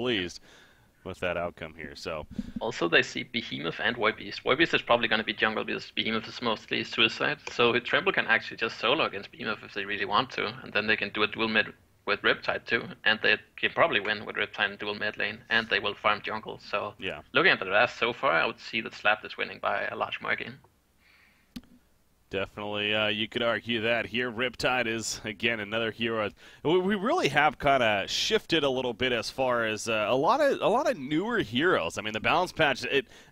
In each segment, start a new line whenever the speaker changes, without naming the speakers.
pleased with that outcome here. So,
Also, they see Behemoth and Voidbeast. Voidbeast is probably going to be jungle because Behemoth is mostly suicide. So Tremble can actually just solo against Behemoth if they really want to, and then they can do a dual mid with Riptide too, and they can probably win with Riptide and dual mid lane, and they will farm jungle. So
yeah.
looking at the rest so far, I would see that Slap is winning by a large margin.
Definitely, you could argue that here. Riptide is, again, another hero. We really have kind of shifted a little bit as far as a lot of newer heroes. I mean, the balance patch,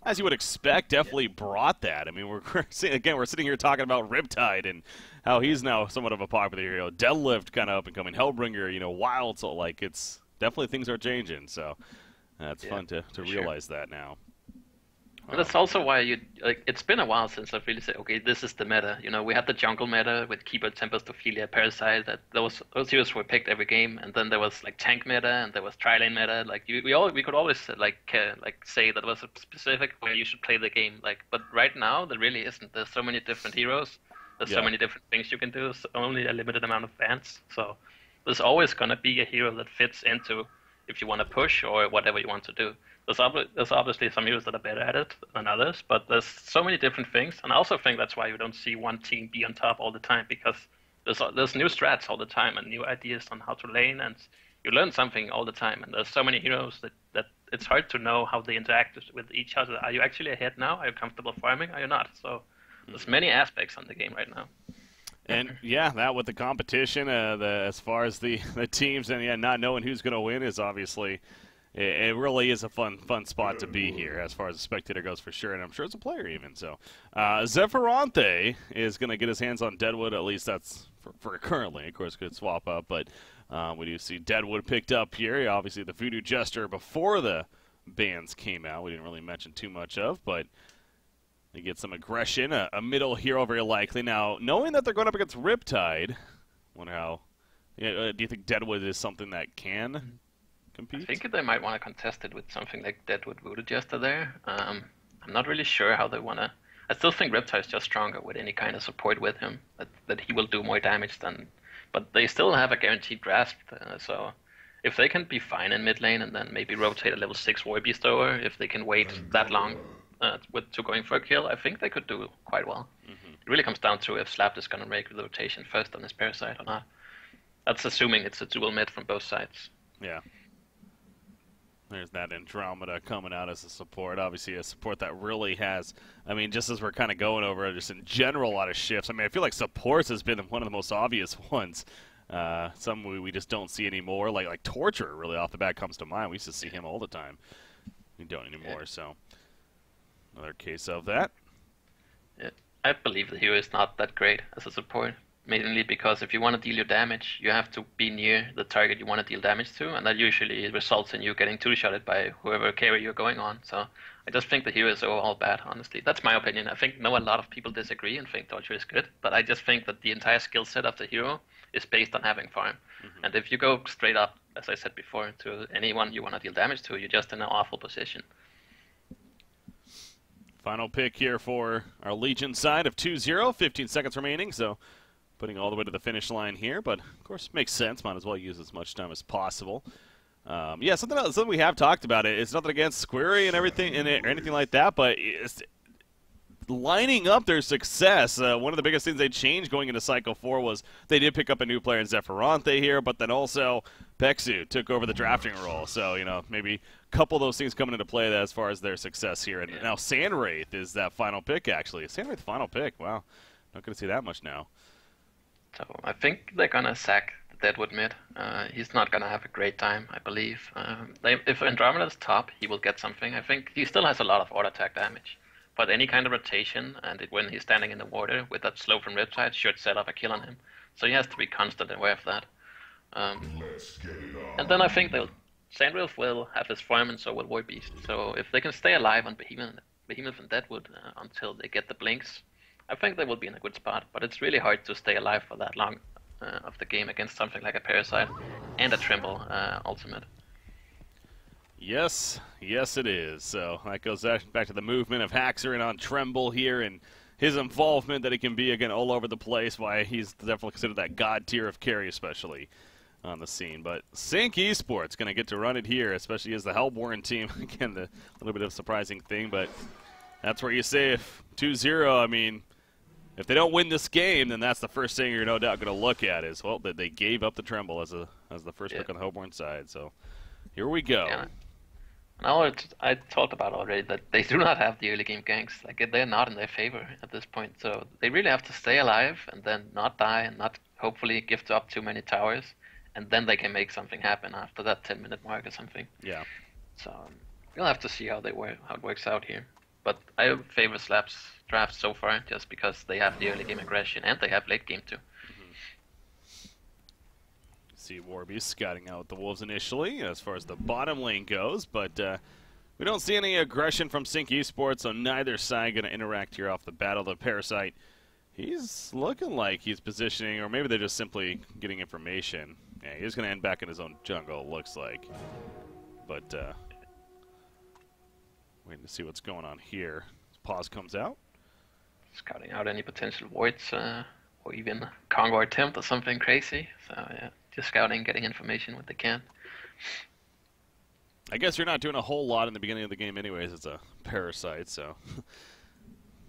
as you would expect, definitely brought that. I mean, we're sitting here talking about Riptide and how he's now somewhat of a popular hero. Deadlift kind of up and coming. Hellbringer, Wild. So, like, it's definitely things are changing. So, it's fun to realize that now.
But that's also why it's been a while since I've really said, okay, this is the meta. We had the jungle meta with Keeper, Tempest, Ophelia, Parasite. That those heroes were picked every game, and then there was like tank meta, and there was tri-lane meta. Like we could always say that was a specific way you should play the game. But right now there really isn't. There's so many different heroes. There's so many different things you can do. There's only a limited amount of bans. So there's always gonna be a hero that fits into if you want to push or whatever you want to do. There's obviously some heroes that are better at it than others, but there's so many different things, and I also think that's why you don't see one team be on top all the time, because there's new strats all the time and new ideas on how to lane, and you learn something all the time, and there's so many heroes that it's hard to know how they interact with each other. Are you actually ahead now? Are you comfortable farming? Are you not? So there's many aspects on the game right now.
And yeah, that with the competition, as far as the teams, and not knowing who's going to win is obviously. It really is a fun spot to be here as far as a spectator goes for sure, and I'm sure as a player even. So, Zephyronte is going to get his hands on Deadwood, at least that's for currently. Of course, could swap up, but we do see Deadwood picked up here. Obviously, the Voodoo Jester before the bans came out, we didn't really mention too much of, but they get some aggression, a middle hero very likely. Now, knowing that they're going up against Riptide, wonder how, do you think Deadwood is something that can compete?
I think they might want to contest it with something like Deadwood Voodoo Jester there. I'm not really sure how they want to. I still think Riptide is just stronger with any kind of support with him. That he will do more damage than. But they still have a guaranteed grasp. So if they can be fine in mid lane and then maybe rotate a level 6 Warbeast over, if they can wait that long to going for a kill, I think they could do quite well. Mm-hmm. It really comes down to if Slap is going to make the rotation first on his Parasite or not. That's assuming it's a dual mid from both sides.
Yeah. There's that Andromeda coming out as a support. Obviously, a support that really has, I mean, just as we're kind of going over, just in general, a lot of shifts. I mean, I feel like supports has been one of the most obvious ones. Some we just don't see anymore. Like Torture, really, off the bat comes to mind. We used to see him all the time. We don't anymore, so another case of that.
Yeah. I believe the hero is not that great as a support. Mainly because if you want to deal your damage, you have to be near the target you want to deal damage to, and that usually results in you getting two-shotted by whoever carry you're going on. So I just think the hero is overall bad, honestly. That's my opinion. I know a lot of people disagree and think Dodger is good, but I just think that the entire skill set of the hero is based on having farm. Mm-hmm. And if you go straight up, as I said before, to anyone you want to deal damage to, you're just in an awful position.
Final pick here for our Legion side of 2-0, 15 seconds remaining, so putting all the way to the finish line here, but of course makes sense. Might as well use as much time as possible. Yeah, something we have talked about. It's nothing against Squirry and everything or anything like that, but it's lining up their success. One of the biggest things they changed going into Cycle 4 was they did pick up a new player in Zephyronte here, but then also Pexu took over the drafting role. So, maybe a couple of those things coming into play as far as their success here. And now Sandwraith is that final pick, actually. Sandwraith final pick. Wow. Not going to see that much now.
So I think they're going to sack Deadwood mid. He's not going to have a great time, I believe. If Andromeda's top, he will get something. I think he still has a lot of auto attack damage. But any kind of rotation, and when he's standing in the water with that slow from Riptide, should set up a kill on him. So he has to be constant aware of that. And then I think Sandwraith will have his farm, and so will Warbeast. So if they can stay alive on Behemoth and Deadwood until they get the blinks, I think they will be in a good spot, but it's really hard to stay alive for that long of the game against something like a Parasite and a Tremble ultimate.
Yes, it is. So that goes back to the movement of Haxorn on Tremble here and his involvement that he can be, again, all over the place, why he's definitely considered that god tier of carry especially. on the scene. But Sync Esports going to get to run it here, especially as the Hellborn team. Again, the little bit of a surprising thing, but that's where you say if 2-0, I mean, if they don't win this game, then that's the first thing you're no doubt going to look at is, well, that they gave up the Tremble as the first pick on the Hellborn side. So here we go.
Yeah. I talked about already that they do not have the early game ganks. Like, they're not in their favor at this point. So they really have to stay alive and then not die and not hopefully gift up too many towers. And then they can make something happen after that 10-minute mark or something.
Yeah.
So we'll have to see how it works out here. But I favor Slap's draft so far just because they have the early game aggression and they have late game too.
See Warby scouting out the Wolves initially as far as the bottom lane goes, but we don't see any aggression from Sync Esports, so neither side going to interact here off the battle. The Parasite, he's looking like he's positioning, or maybe they're just simply getting information. Yeah, he's going to end back in his own jungle, it looks like. But waiting to see what's going on here. Pause comes out.
Scouting out any potential voids, or even Congo attempt or something crazy. So yeah. Just scouting, getting information what they can.
I guess you're not doing a whole lot in the beginning of the game anyways. It's a Parasite, so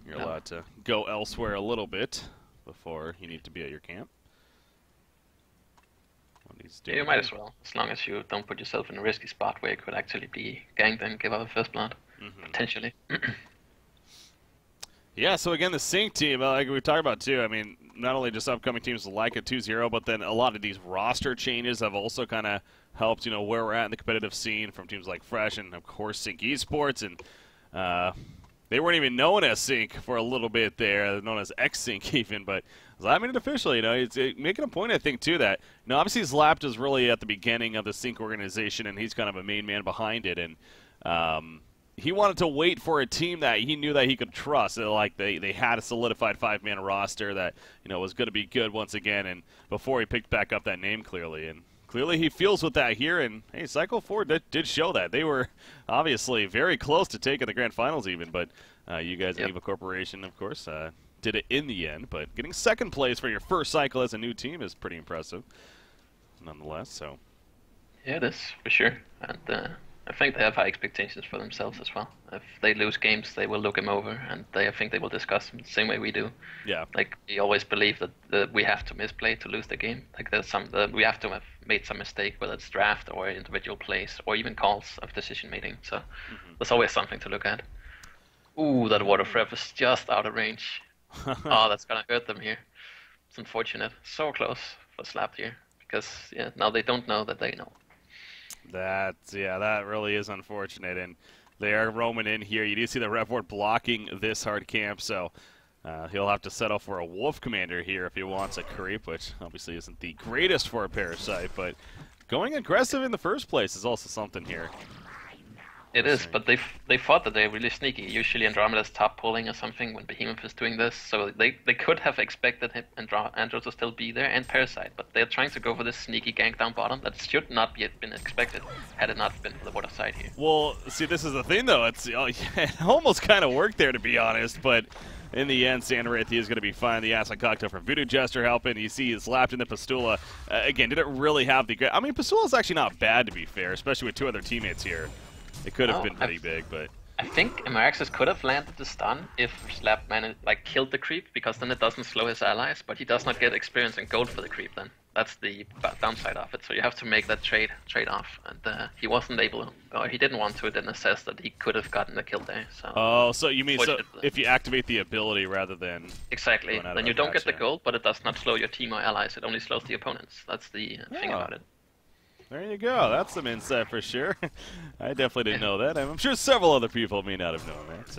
you're allowed to go elsewhere a little bit before you need to be at your camp.
Yeah, you might as well, as long as you don't put yourself in a risky spot where you could actually be ganked and give up a first blood, potentially.
Yeah, so again, the Sync team, like we talked about too, I mean, not only just upcoming teams like a 2-0, but then a lot of these roster changes have also kind of helped, you know, where we're at in the competitive scene from teams like Fresh and, of course, Sync Esports. And they weren't even known as Sync for a little bit there, known as X-Sync even, but I mean it officially, you know, it's making a point, I think, too, that, you know, obviously Zlapt is really at the beginning of the Sync organization, and he's kind of a main man behind it, and he wanted to wait for a team that he knew that he could trust. Like they had a solidified 5-man roster that, you know, was going to be good once again, and before he picked back up that name clearly. And clearly he feels with that here, and hey, Cycle 4 did show that. They were obviously very close to taking the grand finals even, but you guys at Eva Corporation, of course, did it in the end. But getting second place for your first cycle as a new team is pretty impressive nonetheless. So
yeah, it is, for sure. And I think they have high expectations for themselves as well. If they lose games, they will look them over, and I think they will discuss them the same way we do.
Yeah.
Like, we always believe that we have to misplay to lose the game. Like, we have to have made some mistake, whether it's draft or individual plays or even calls of decision making. So there's always something to look at. Ooh, that water frep is just out of range. Oh, that's gonna hurt them here. It's unfortunate. So close for Slap here, because now they don't know that they know.
That really is unfortunate, and they are roaming in here. You do see the Rev Ward blocking this hard camp, so he'll have to settle for a Wolf Commander here if he wants a creep, which obviously isn't the greatest for a Parasite, but going aggressive in the first place is also something here.
It is, but they thought that they're really sneaky. Usually Andromeda's top pulling or something when Behemoth is doing this, so they could have expected him Andro to still be there and Parasite, but they're trying to go for this sneaky gank down bottom that should not have been expected had it not been for the water side here.
Well, see, this is the thing though. It almost kind of worked there, to be honest, but in the end, Sandarathi is going to be fine. The Acid Cocktail from Voodoo Jester helping. You see he's lapped into Pastula. Again, didn't really have the great... I mean, Pastula's actually not bad, to be fair, especially with two other teammates here. It could have been pretty big, but...
I think Amaraxis could have landed the stun if Slap killed the creep, because then it doesn't slow his allies, but he does not get experience and gold for the creep then. That's the downside of it, so you have to make that trade-off, and he wasn't able, or he didn't want to, it didn't assess that he could have gotten the kill there, so...
Oh, so you mean so if you activate the ability rather than...
Exactly, then you don't get the gold, but it does not slow your team or allies, it only slows the opponents. That's the thing about it.
There you go. That's some insight for sure. I definitely didn't know that. I'm sure several other people may not have known that.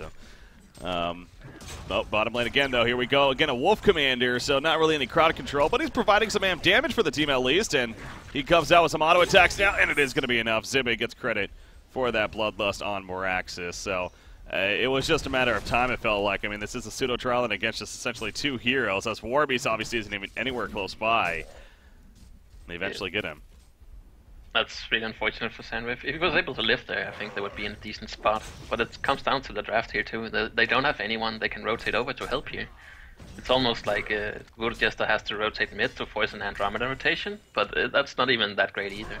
So, bottom lane again, though. Here we go. Again, a Wolf Commander, so not really any crowd control, but he's providing some amp damage for the team at least, and he comes out with some auto attacks now, and it is going to be enough. Zibbe gets credit for that Bloodlust on Moraxis. So, it was just a matter of time, it felt like. I mean, this is a pseudo trial and against just essentially two heroes, as Warbeast obviously isn't even anywhere close by. They eventually get him.
That's really unfortunate for Sandwave. If he was able to live there, I think they would be in a decent spot. But it comes down to the draft here too. They don't have anyone they can rotate over to help here. It's almost like Voodoo Jester has to rotate mid to force an Andromeda rotation, but that's not even that great either.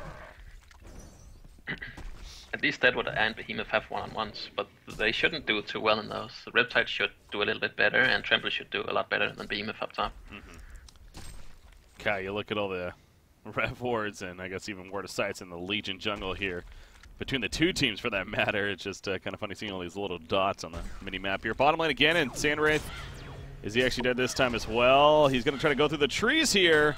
At least Deadwood and Behemoth have one-on-ones, but they shouldn't do too well in those. The Riptide should do a little bit better, and Tremble should do a lot better than Behemoth up top.
Okay, you look at all the rev wards, and I guess even ward of sights in the Legion jungle here. Between the two teams, for that matter, it's just kind of funny seeing all these little dots on the mini-map here. Bottom lane again, and Sandwraith, is he actually dead this time as well? He's going to try to go through the trees here.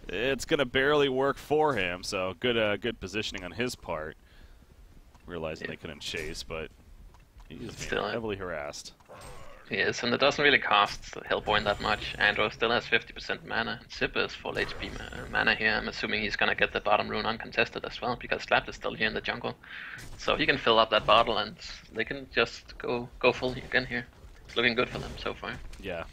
It's going to barely work for him, so good positioning on his part. Realizing they couldn't chase, but he's still heavily harassed.
Yes, and it doesn't really cost Hellbourne that much. Andro still has 50% mana. Zipper is full HP mana here. I'm assuming he's gonna get the bottom rune uncontested as well, because Slap is still here in the jungle. So he can fill up that bottle, and they can just go full again here. It's looking good for them so far.
Yeah,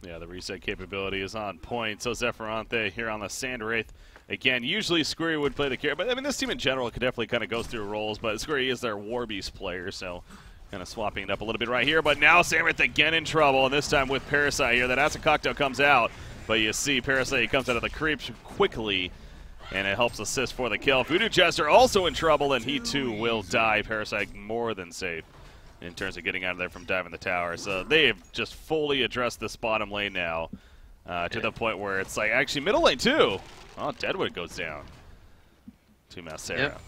the reset capability is on point. So Zephyronte here on the Sandwraith. Again, usually Squirry would play the carry, but I mean this team in general could definitely kind of go through roles, but Squirry is their Warbeast player, so kind of swapping it up a little bit right here. But now Sandwraith again in trouble, and this time with Parasite here. That acid cocktail comes out, but you see Parasite comes out of the creeps quickly, and it helps assist for the kill. Voodoo Jester also in trouble, and he too will die. Parasite more than safe in terms of getting out of there from diving the tower. So they have just fully addressed this bottom lane now to the point where it's like, actually middle lane too. Oh, Deadwood goes down to Masera.
Yep.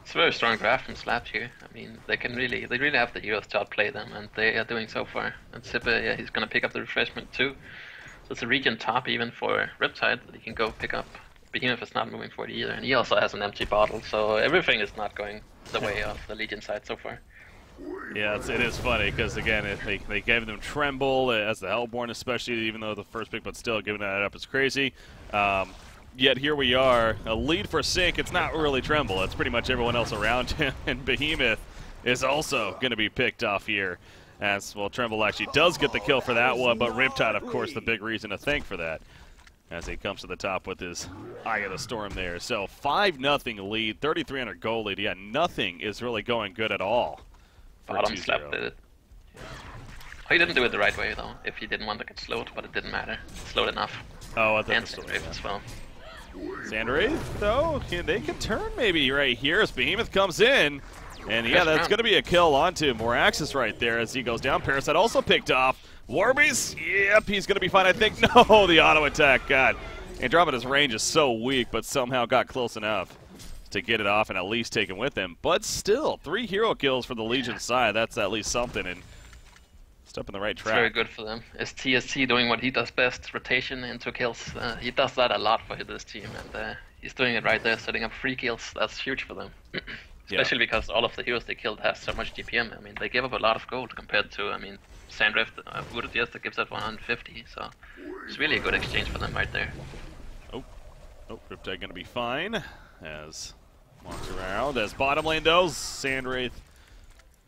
It's a very strong draft from Slap here. I mean, they really have the heroes to outplay them, and they are doing so far. And Zipper, yeah, he's gonna pick up the refreshment too. So it's a region top even for Riptide that he can go pick up. Behemoth is not moving for it either, and he also has an empty bottle, so everything is not going the way of the Legion side so far.
Yeah, it is funny because again, they gave them Tremble as the Hellbourne, especially, even though the first pick, but still giving that up is crazy. Yet here we are, a lead for Sync. It's not really Tremble; it's pretty much everyone else around him. And Behemoth is also going to be picked off here, as well. Tremble actually does get the kill for that one, but Riptide, of course, the big reason to thank for that, as he comes to the top with his Eye of the Storm there. So 5-0 lead, 3,300 goal lead. Yeah, nothing is really going good at all.
Bottom Slap did it. He didn't do it the right way though, if he didn't want to get slowed, but it didn't matter. Slowed enough.
Oh, I thought
and Sandwraith as well.
Sandwraith, though, they could turn maybe right here as Behemoth comes in. And yeah, that's going to be a kill onto Moraxis right there as he goes down. Parasite also picked off. Warbeast, yep, he's going to be fine, I think. No, the auto attack, God. Andromeda's range is so weak, but somehow got close enough to get it off and at least take him with him. But still, 3 hero kills for the Legion side. That's at least something, and step in the right track.
It's very good for them. Is TSC doing what he does best, rotation into kills. He does that a lot for this team, and he's doing it right there, setting up free kills. That's huge for them. Especially because all of the heroes they killed has so much GPM. I mean, they give up a lot of gold compared to, I mean, Sandrift, Voodoo Jester gives up 150, so it's really a good exchange for them right there.
Oh, Riptide gonna be fine, as walks around. As bottom lane goes, Sandwraith.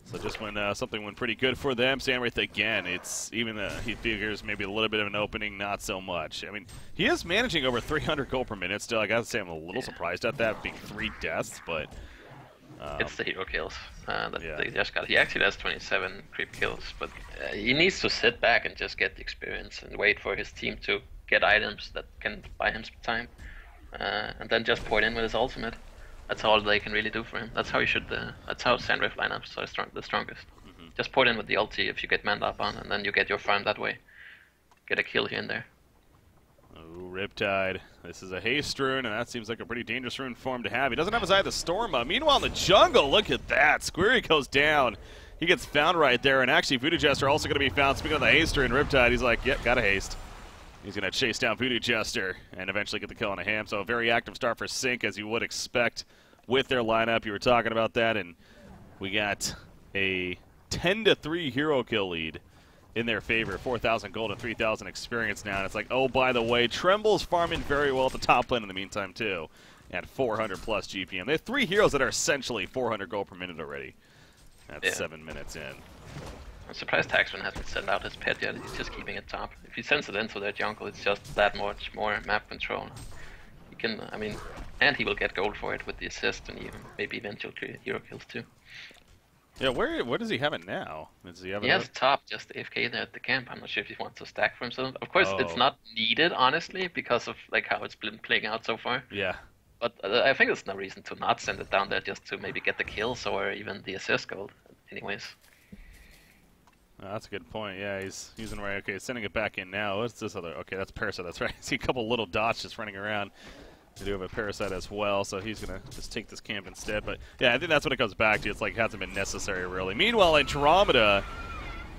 So just when something went pretty good for them, Sandwraith again, it's even he figures maybe a little bit of an opening, not so much. I mean, he is managing over 300 gold per minute still. I gotta say I'm a little surprised at that, being 3 deaths, but
it's the hero kills that they just got. He actually has 27 creep kills, but he needs to sit back and just get the experience and wait for his team to get items that can buy him some time, and then just pour it in with his ultimate. That's all they can really do for him. That's how you should. That's how Sandrift lineups are the strongest. Just pour it in with the ulti if you get manned up on, and then you get your farm that way. Get a kill here and there.
Oh, Riptide. This is a haste rune, and that seems like a pretty dangerous rune for him to have. He doesn't have his Eye of the Storm up. Meanwhile, in the jungle, look at that. Squirry goes down. He gets found right there, and actually Voodoo Jester also going to be found. Speaking of the haste rune, Riptide, he's like, yep, got a haste. He's going to chase down Voodoo Jester and eventually get the kill on a ham. So a very active start for Sync, as you would expect with their lineup. You were talking about that, and we got a 10-3 hero kill lead in their favor. 4,000 gold and 3,000 experience now. And it's like, oh, by the way, Tremble's farming very well at the top lane in the meantime, too, at 400 plus GPM. They have 3 heroes that are essentially 400 gold per minute already. That's 7 minutes in.
I'm surprised Taxman hasn't sent out his pet yet. He's just keeping it top. If he sends it into their jungle, it's just that much more map control. He can, I mean, and he will get gold for it with the assist and even maybe eventual hero kills too.
Yeah, where does he have it now? Does he have it?
He has top just AFK there at the camp. I'm not sure if he wants to stack for himself. Of course, it's
Oh.
not needed, honestly, because of like how it's been playing out so far.
Yeah.
But I think there's no reason to not send it down there just to maybe get the kills or even the assist gold. Anyways.
Oh, that's a good point. Yeah, he's using right. Okay, sending it back in now. What's this other? Okay, that's Parasite. That's right. I see a couple little dots just running around. They do have a Parasite as well, so he's going to just take this camp instead. But, yeah, I think that's what it comes back to. It's like it hasn't been necessary, really. Meanwhile, Andromeda,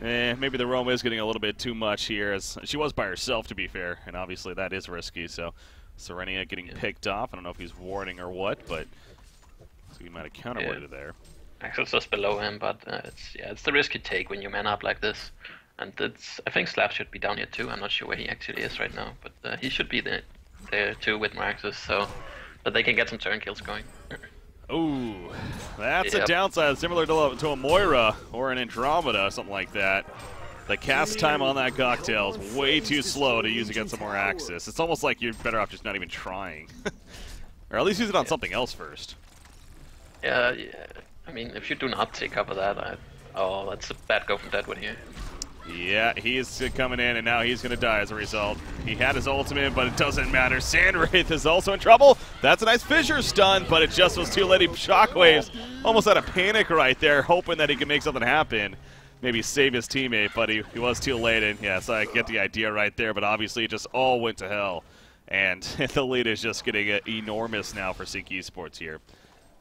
maybe the Roma is getting a little bit too much here, as she was by herself, to be fair, and obviously that is risky. So Serenia getting picked off. I don't know if he's warding or what, but so he might have counter-warded there.
Axel's just below him, but it's the risk you take when you man up like this. And I think Slap should be down here too. I'm not sure where he actually is right now, but he should be there too with Maraxus, so that they can get some turn kills going.
Ooh, that's a downside, similar to a Moira or an Andromeda, something like that. The cast time on that cocktail is way too slow to use against a Maraxus. It's almost like you're better off just not even trying. Or at least use it on something else first.
Yeah, I mean, if you do not take cover that, oh, that's a bad go from Deadwood here.
Yeah, he's coming in, and now he's going to die as a result. He had his ultimate, but it doesn't matter. Sandwraith is also in trouble. That's a nice fissure stun, but it just was too late. He shockwaves, almost out of panic right there, hoping that he can make something happen. Maybe save his teammate, but he was too late. And yeah, so I get the idea right there, but obviously it just all went to hell. And the lead is just getting enormous now for Seek Esports here.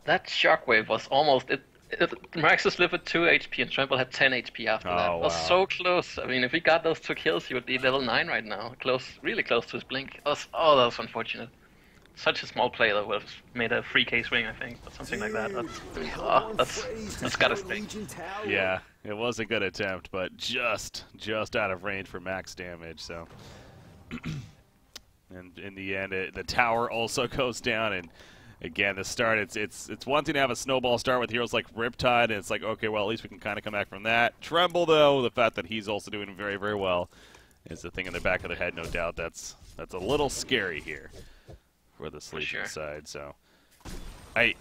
That shockwave was almost Maraxus lived with 2 HP and Trample had 10 HP after that. It was so close. I mean, if he got those 2 kills, he would be level 9 right now. Really close to his blink. That was unfortunate. Such a small player that would have made a 3k swing, I think, or something like that. That's gotta sting.
Yeah, it was a good attempt, but just out of range for max damage. So, and in the end, the tower also goes down. And again, the start, it's one thing to have a snowball start with heroes like Riptide, and it's like, okay, well, at least we can kind of come back from that. Tremble, though, the fact that he's also doing very, very well is the thing in the back of the head, no doubt. That's a little scary here for the Legion side. So I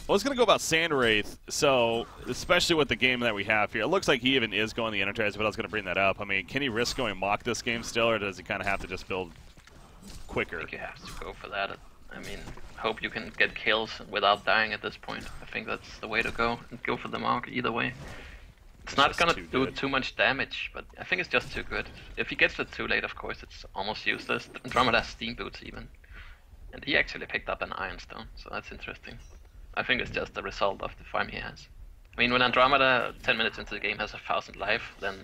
was going to go about Sandwraith, so especially with the game that we have here. It looks like he even is going the Energize, but I was going to bring that up. I mean, can he risk going Mock this game still, or does he kind of have to just build quicker?
I think you have to go for that. I mean, hope you can get kills without dying at this point. I think that's the way to go. And go for the Mock either way. It's not going to do too much damage, but I think it's just too good. If he gets it too late, of course, it's almost useless. Andromeda has Steam Boots even. And he actually picked up an Ironstone, so that's interesting. I think it's just the result of the farm he has. I mean, when Andromeda, 10 minutes into the game, has 1,000 life, then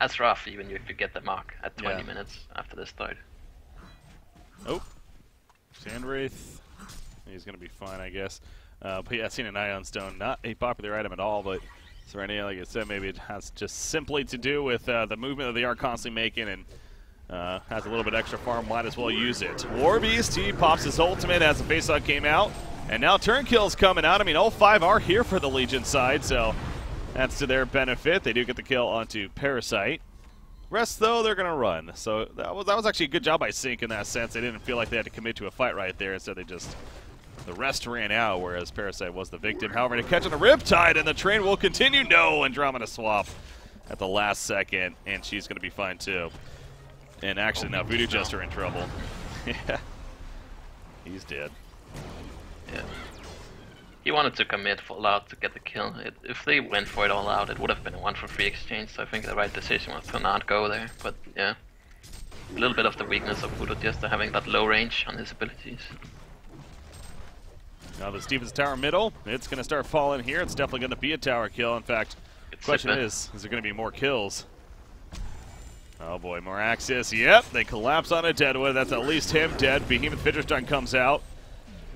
that's rough, even if you get the mark at 20 minutes after the start.
Oh, Sandwraith. He's going to be fine, I guess. But yeah, I've seen an Ironstone, not a popular item at all, but Serenia, like I said, maybe it has just simply to do with the movement that they are constantly making, and has a little bit extra farm, might as well use it. Warbeast, he pops his ultimate as the face-hug came out, and now turn kills coming out. I mean, all 5 are here for the Legion side, so that's to their benefit. They do get the kill onto Parasite. Rest, though, they're going to run. So that was actually a good job by Sync in that sense. They didn't feel like they had to commit to a fight right there, instead the rest ran out, whereas Parasite was the victim. However, to catch on the Riptide, and the train will continue. No, Andromeda swap at the last second, and she's going to be fine, too. And actually, now Voodoo Jester in trouble. Yeah. He's dead.
Yeah. He wanted to commit full out to get the kill. If they went for it all out, it would have been a 1-for-3 exchange, so I think the right decision was to not go there. But yeah, a little bit of the weakness of Voodoo Jester having that low range on his abilities.
Now the Stevens Tower middle, it's going to start falling here. It's definitely going to be a tower kill. In fact, the question is there going to be more kills? Oh boy, more Axis. Yep, they collapse on a Deadwood. That's at least him dead. Behemoth Fidget Stun comes out.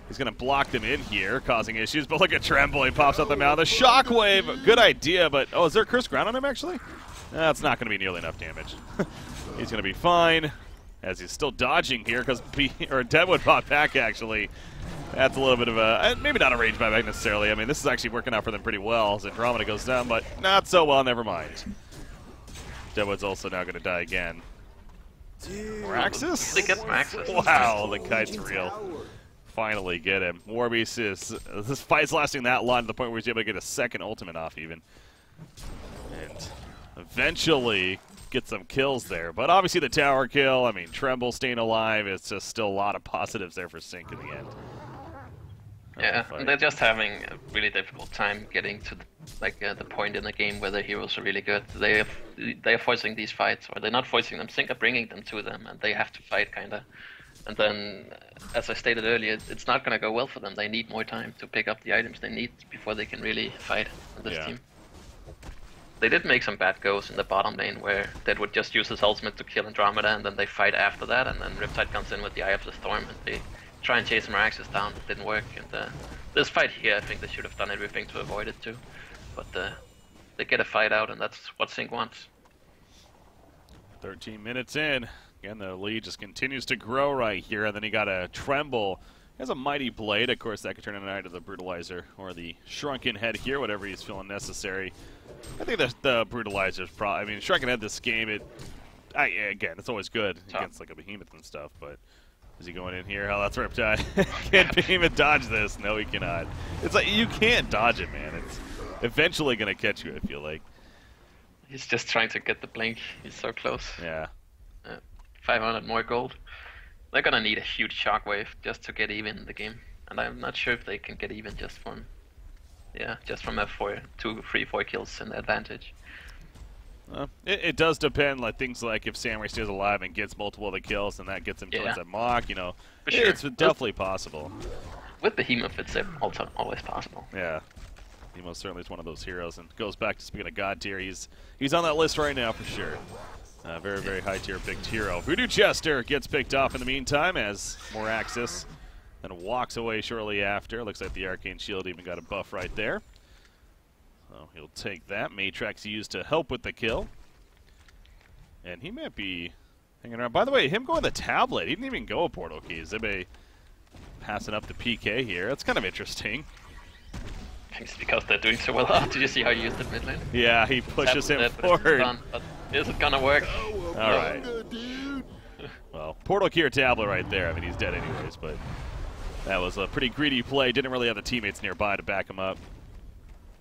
He's going to block them in here, causing issues. But look at Tremble. He pops out the mouth. The Shockwave, good idea. But, oh, is there a Cursed Ground on him, actually? That's not going to be nearly enough damage. He's going to be fine, as he's still dodging here, because Deadwood popped back, actually. That's a little bit of a, maybe not a rage buyback necessarily. I mean, this is actually working out for them pretty well as Andromeda goes down, but not so well, never mind. Deadwood's also now going to die again. Maraxus?
They get Maraxus.
Wow, the kite's real. finally get him. Warbeast is this fight's lasting that long to the point where he's able to get a second ultimate off even, and eventually get some kills there. But obviously the tower kill. I mean, Tremble staying alive. It's just still a lot of positives there for Sync in the end.
Yeah, they're just having a really difficult time getting to the point in the game where the heroes are really good. They are forcing these fights, or they're not forcing them. Sync are bringing them to them, and they have to fight kinda. And then, as I stated earlier, it's not gonna go well for them. They need more time to pick up the items they need before they can really fight with this team. They did make some bad goes in the bottom lane where Dead would just use his ultimate to kill Andromeda, and then they fight after that, and then Riptide comes in with the Eye of the Storm, and they try and chase Meraxes down. It didn't work, and this fight here, I think they should have done everything to avoid it too. But they get a fight out, and that's what Sync wants.
13 minutes in. Again, the lead just continues to grow right here, and then he got a Tremble. He has a Mighty Blade. Of course, that could turn into either the Brutalizer or the Shrunken Head here, whatever he's feeling necessary. I think the Brutalizer's probably... I mean, Shrunken Head this game, again, it's always good against like a Behemoth and stuff, but... Is he going in here? Oh, that's Riptide. Can Behemoth dodge this? No, he cannot. It's like, you can't dodge it, man. It's eventually going to catch you, I feel like.
He's just trying to get the blink. He's so close.
Yeah.
500 more gold. They're going to need a huge shockwave just to get even in the game. And I'm not sure if they can get even just from a 2, 3, 4 kills in the advantage.
It does depend, like things like if Samurai stays alive and gets multiple of the kills, and that gets him towards that mock, you know. Sure. It's definitely possible.
With Behemoth, it's also always possible.
Yeah. He most certainly is one of those heroes, and goes back to speaking of God tier. He's on that list right now for sure. Very, very high tier picked hero. Voodoo Chester gets picked off in the meantime as Meraxes then walks away shortly after. Looks like the Arcane Shield even got a buff right there. So he'll take that. Matrax used to help with the kill. And he might be hanging around. By the way, him going the tablet, he didn't even go a portal key. Zibe passing up the PK here. That's kind of interesting.
I think it's because they're doing so well. Oh, did you see how he used it mid lane?
Yeah, he pushes him forward.
But is it gonna work?
All right. Well, portal key or tablet right there. I mean, he's dead anyways, but that was a pretty greedy play. Didn't really have the teammates nearby to back him up.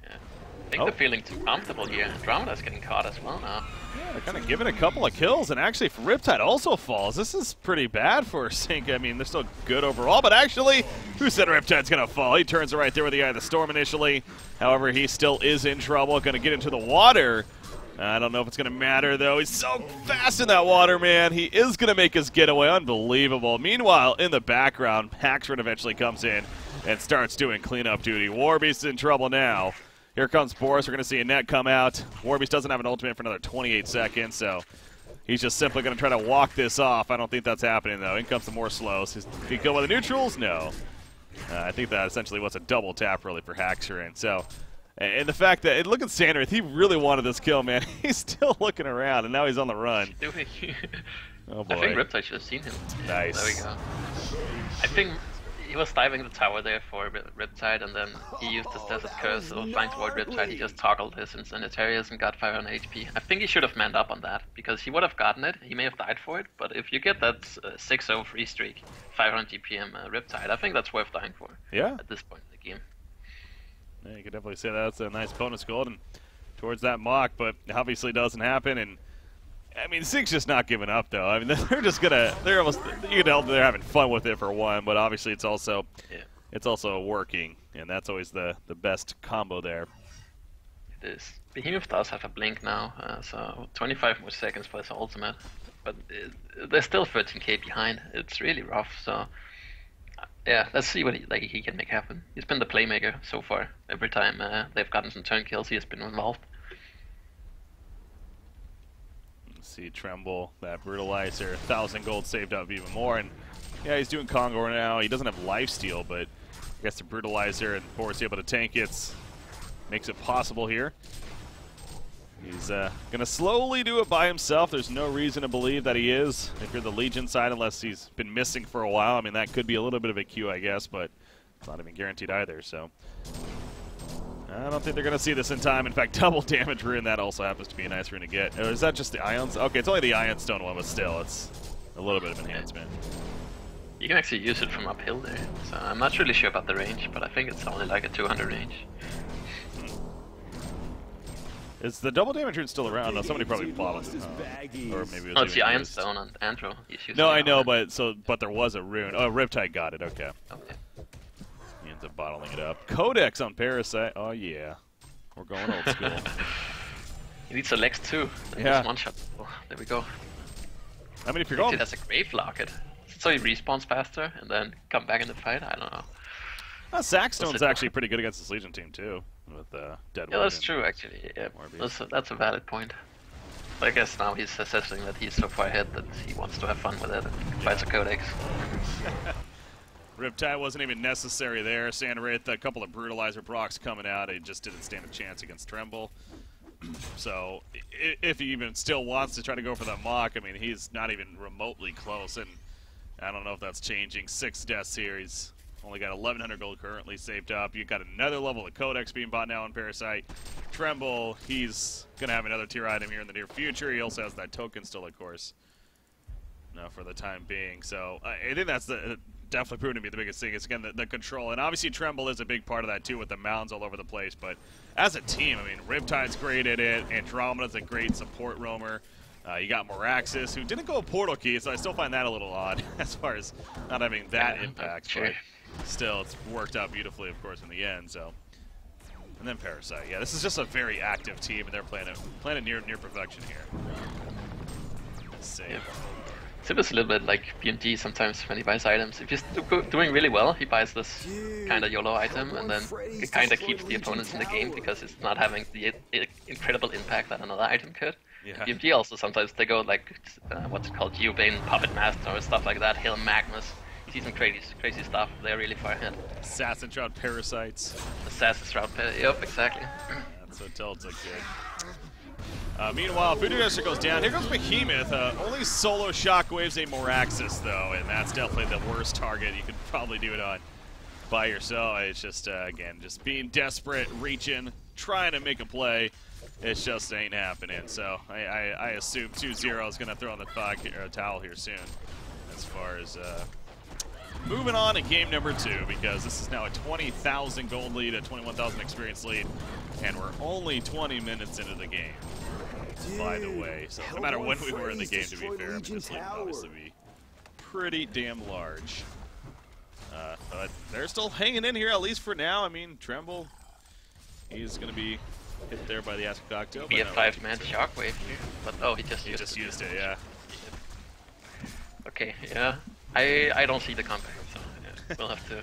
I think they're feeling too comfortable here. Andromeda's getting caught as well now.
Yeah, they're kind of giving a couple of kills, and actually Riptide also falls. This is pretty bad for Sync. I mean, they're still good overall, but actually, who said Riptide's going to fall? He turns right there with the Eye of the Storm initially. However, he still is in trouble, going to get into the water. I don't know if it's going to matter, though. He's so fast in that water, man. He is going to make his getaway. Unbelievable. Meanwhile, in the background, Haxford eventually comes in and starts doing cleanup duty. Warbeast is in trouble now. Here comes Boris. We're going to see a net come out. Warbeast doesn't have an ultimate for another 28 seconds, so he's just simply going to try to walk this off. I don't think that's happening, though. In comes some more slows. Can he kill with the neutrals? No. I think that essentially was a double tap, really, for Haxer. And so, and the fact that, look at Sandrith. He really wanted this kill, man. He's still looking around, and now he's on the run. Oh, boy.
I think Riptide should have seen him.
Nice.
There we go. I think he was diving the tower there for Riptide, and then he used his Desert Curse, so flying toward Riptide, he just toggled his Insanitarius and got 500 HP. I think he should have manned up on that, because he would have gotten it. He may have died for it, but if you get that 6-0 free streak, 500 GPM Riptide, I think that's worth dying for.
Yeah.
At this point in the game.
Yeah, you could definitely say that's a nice bonus gold and towards that mock, but obviously doesn't happen. And I mean, Sync's just not giving up, though. I mean, they're just gonna, they're almost, you can tell they're having fun with it for one, but obviously it's also working, and that's always the best combo there.
It is. Behemoth does have a blink now, so 25 more seconds for his ultimate, but they're still 13k behind. It's really rough, so yeah, let's see what he can make happen. He's been the playmaker so far. Every time they've gotten some turn kills, he has been involved.
See Tremble, that Brutalizer, 1,000 gold saved up even more, and yeah, he's doing Congo now. He doesn't have lifesteal, but I guess the Brutalizer and Boris able to tank it makes it possible here. He's gonna slowly do it by himself. There's no reason to believe that he is, if you're the Legion side, unless he's been missing for a while. I mean, that could be a little bit of a Q, I guess, but it's not even guaranteed either, so I don't think they're going to see this in time. In fact, double damage rune, that also happens to be a nice rune to get. Or is that just the Ions? Okay, it's only the Ion Stone one, but still, it's a little bit of enhancement.
You can actually use it from uphill there. So I'm not really sure about the range, but I think it's only like a 200 range.
Is the double damage rune still around? No, somebody probably bought it. Or maybe it was
it's the
even
Iron
used.
Stone on Andro.
No, I know, but there was a rune. Oh, Riptide got it. Okay.
Okay.
He ends up bottling it up. Codex on Parasite. Oh yeah, we're going old school.
He needs a Lex too.
Yeah.
Just one shot. Oh, there we go.
I mean, if you're
It
going,
has a Grave Locket, so he respawns faster and then come back in the fight. I don't know.
Sackstone's actually pretty good against this Legion team too, with Dead.
Yeah, that's true actually. Yeah, that's a valid point. I guess now he's assessing that he's so far ahead that he wants to have fun with it and fights a Codex.
Riptide wasn't even necessary there. Sandwraith, a couple of Brutalizer procs coming out. He just didn't stand a chance against Tremble. So if he even still wants to try to go for that mock, I mean, he's not even remotely close. And I don't know if that's changing. 6 deaths here. He's only got 1,100 gold currently saved up. You've got another level of Codex being bought now on Parasite. Tremble, he's going to have another tier item here in the near future. He also has that token still, of course, for the time being. So I think that's definitely proven to be the biggest thing. Is, again, the control. And obviously Tremble is a big part of that, too, with the mounds all over the place. But as a team, I mean, Riptide's great at it. Andromeda's a great support roamer. You got Moraxis, who didn't go a portal key, so I still find that a little odd as far as not having that impact.
Sure.
But still, it's worked out beautifully, of course, in the end. So, and then Parasite. Yeah, this is just a very active team, and they're playing it near perfection here. Save.
Yeah. Simba's a little bit like BMG sometimes when he buys items. If he's doing really well, he buys this kind of YOLO item, and then it kind of keeps the opponents in the game because it's not having the incredible impact that another item could.
Yeah.
BMG also sometimes they go like what's it called, Geobane, Puppet Master, or stuff like that. Hill Magnus. You see some crazy stuff. They're really far ahead.
Assassin Shroud Parasites.
Assassin Shroud. Yep, exactly.
That's what tells it good. Meanwhile, Voodoo Duster goes down. Here goes Behemoth. Only solo shockwaves a Moraxis, though, and that's definitely the worst target you could probably do it on by yourself. It's just, again, just being desperate, reaching, trying to make a play. It just ain't happening. So I assume 2-0 is going to throw in the towel here soon as far as moving on to game number 2, because this is now a 20,000 gold lead, a 21,000 experience lead, and we're only 20 minutes into the game. By the way, so no matter when we were in the game, to be fair, I mean, this lead would obviously be pretty damn large. But they're still hanging in here, at least for now. I mean, Tremble, he's going to be hit there by the Ask Cocktail.
Be a 5-man shockwave here, but oh, he just used it,
yeah.
Okay, yeah. I don't see the comeback, so yeah, we'll have to.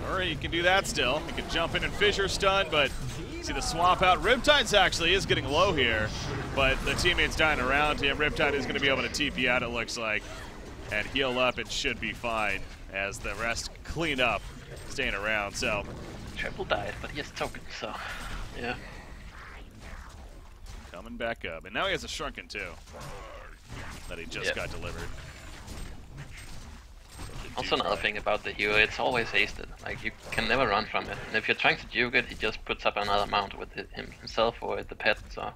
Alright, you can do that still. You can jump in and fissure stun, but see the swap out. Riptide's actually is getting low here, but the teammate's dying around him. Riptide is going to be able to TP out, it looks like, and heal up. It should be fine as the rest clean up, staying around. So
Triple died, but he has token, so yeah.
Coming back up, and now he has a Shrunken too that he just got delivered.
Also another thing about the hero, it's always hasted. Like, you can never run from it. And if you're trying to juke it, he just puts up another mount with himself or the pet, so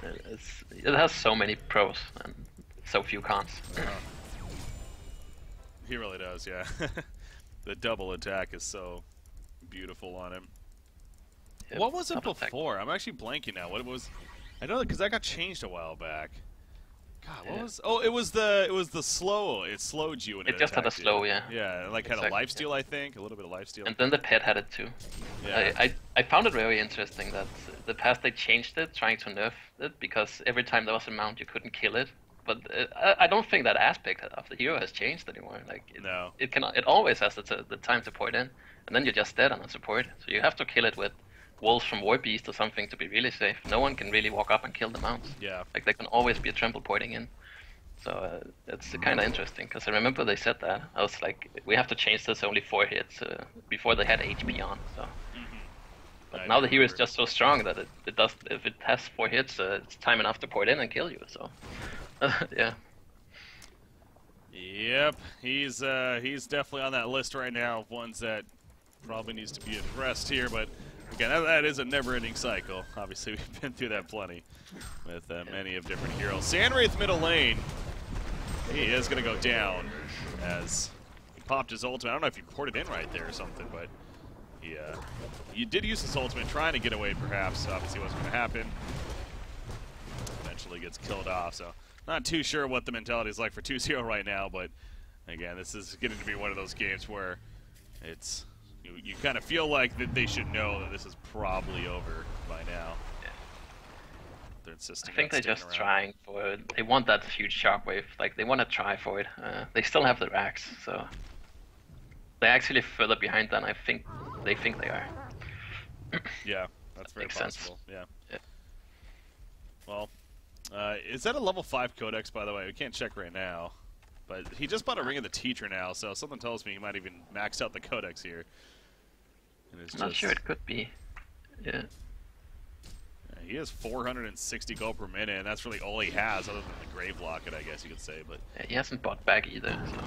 it has so many pros and so few cons.
He really does, yeah. The double attack is so beautiful on him.
Yep,
what was it before? I'm actually blanking now. What it was? I know, because that got changed a while back. God, what was? Oh, it was the slow. It slowed you when it
just had a slow, yeah.
Yeah, like had a lifesteal, I think, a little bit of lifesteal.
And then the pet had it too.
Yeah.
I found it very interesting that the past they changed it, trying to nerf it, because every time there was a mount you couldn't kill it. But I don't think that aspect of the hero has changed anymore. Like it always has the time to point in, and then you're just dead on the support. So you have to kill it with wolves from War Beast or something to be really safe. No one can really walk up and kill the mounts.
Yeah.
Like, there can always be a Tremble pointing in. So it's kind of interesting, because I remember they said that. I was like, we have to change this only 4 hits before they had HP on. So, but now the hero is just so strong that it does. If it has 4 hits, it's time enough to point in and kill you. So, yeah.
Yep, he's definitely on that list right now of ones that probably needs to be addressed here, but. Again, that is a never-ending cycle. Obviously, we've been through that plenty with many of different heroes. Sandwraith middle lane. He is going to go down as he popped his ultimate. I don't know if he ported in right there or something, but he did use his ultimate trying to get away, perhaps. Obviously, wasn't going to happen. Eventually gets killed off, so not too sure what the mentality is like for 2-0 right now, but again, this is getting to be one of those games where it's you kind of feel like that they should know that this is probably over by now.
Yeah.
They're insisting.
I think they're just trying for it. They want that huge shockwave. Like, they want to try for it. They still have the racks, so they're actually further behind than I think they are.
Yeah, that's very
Makes
possible.
sense.
Yeah. Well, is that a level 5 codex, by the way? We can't check right now. But he just bought a Ring of the Teacher now, so something tells me he might even max out the codex here.
I'm not sure, it could be. Yeah.
He has 460 gold per minute, and that's really all he has, other than the Grave Locket, I guess you could say. But
Yeah, he hasn't bought back either, so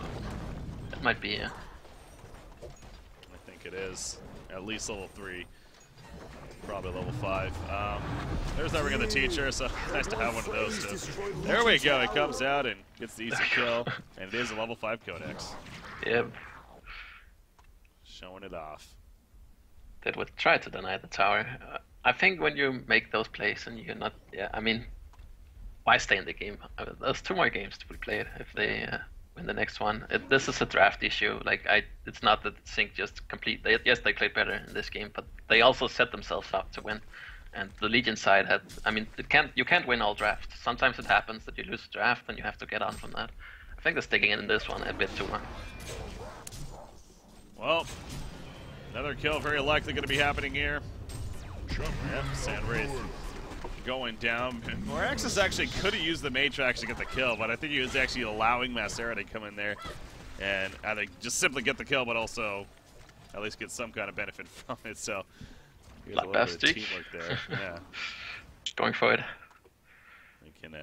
that might be.
I think it is at least level 3, probably level 5. There's that Ring of the Teacher, so nice to have one of those too. There we go. He comes out and gets the easy kill, and it is a level 5 codex.
Yep.
Showing it off.
That would try to deny the tower. I think when you make those plays and you're not, I mean, why stay in the game? There's 2 more games to be played if they win the next one. This is a draft issue. Like, it's not that Sync just complete. Yes, they played better in this game, but they also set themselves up to win. And the Legion side had, I mean, you can't win all drafts. Sometimes it happens that you lose a draft and you have to get on from that. I think they're sticking in this one a bit too long.
Well, another kill very likely going to be happening here. Yep, Sandwraith going down. Moraxis actually could have used the Matrix to get the kill, but I think he was actually allowing Macera to come in there and either just simply get the kill, but also at least get some kind of benefit from it. So here's a little bit of teamwork there. Yeah,
going for it.
We can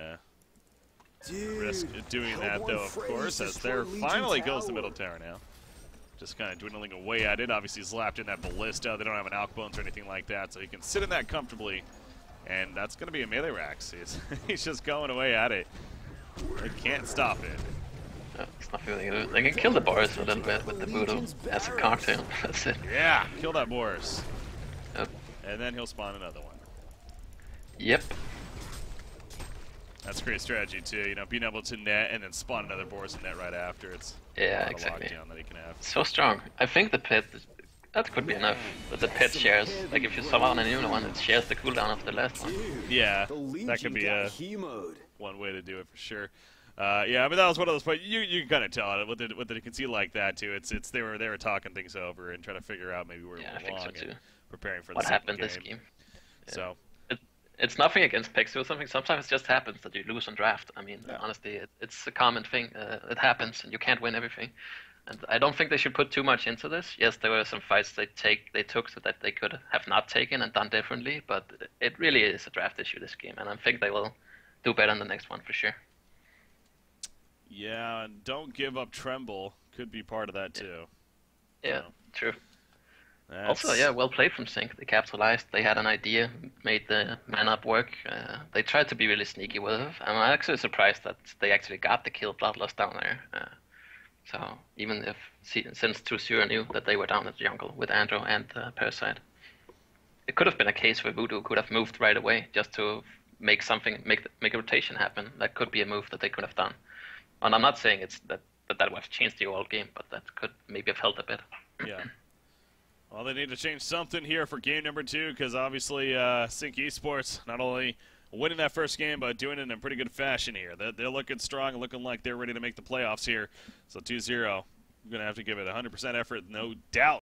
risk doing that, though, of course, as there finally goes the middle tower now. Just kind of dwindling away at it. Obviously, he's lapped in that ballista. They don't have an Alkbones or anything like that, so he can sit in that comfortably. And that's going to be a melee Rax. He's just going away at it. They can't stop it.
It's nothing they can do. They can kill the Boris a little bit with the Voodoo as a cocktail. That's it.
Yeah, kill that Boris.
Yep.
And then he'll spawn another one.
Yep.
That's a great strategy, too. You know, being able to net and then spawn another Boris and net right after. It's
yeah, exactly.
Lockdown that he can have.
So strong. I think the pit, that could be enough. But the pit shares, like if you summon a new one, it shares the cooldown of the last one.
Yeah, that could be one way to do it for sure. Yeah, I mean that was one of those points. You kind of tell it with the conceit like that too. It's they were talking things over and trying to figure out maybe where we belong and preparing for
what
the
happened
game.
this game. Yeah.
So.
It's nothing against picks or something. Sometimes it just happens that you lose on draft. I mean, honestly, it's a common thing. It happens, and you can't win everything. And I don't think they should put too much into this. Yes, there were some fights they took so that they could have not taken and done differently, but it really is a draft issue, this game, and I think they will do better in the next one for sure.
Yeah, and don't give up Tremble could be part of that too.
Yeah, true. Also, yeah, well played from Sync. They capitalized. They had an idea, made the man up work. They tried to be really sneaky with it. I'm actually surprised that they actually got the kill Bloodlust down there. So even if since 2-0 knew that they were down at the jungle with Andro and Parasite, it could have been a case where Voodoo could have moved right away just to make a rotation happen. That could be a move that they could have done. And I'm not saying it's that would have changed the whole game, but that could maybe have helped a bit.
Yeah. Well, they need to change something here for game number 2 because obviously Sync Esports not only winning that first game but doing it in a pretty good fashion here. They're looking strong and looking like they're ready to make the playoffs here. So 2-0, you're going to have to give it 100% effort, no doubt.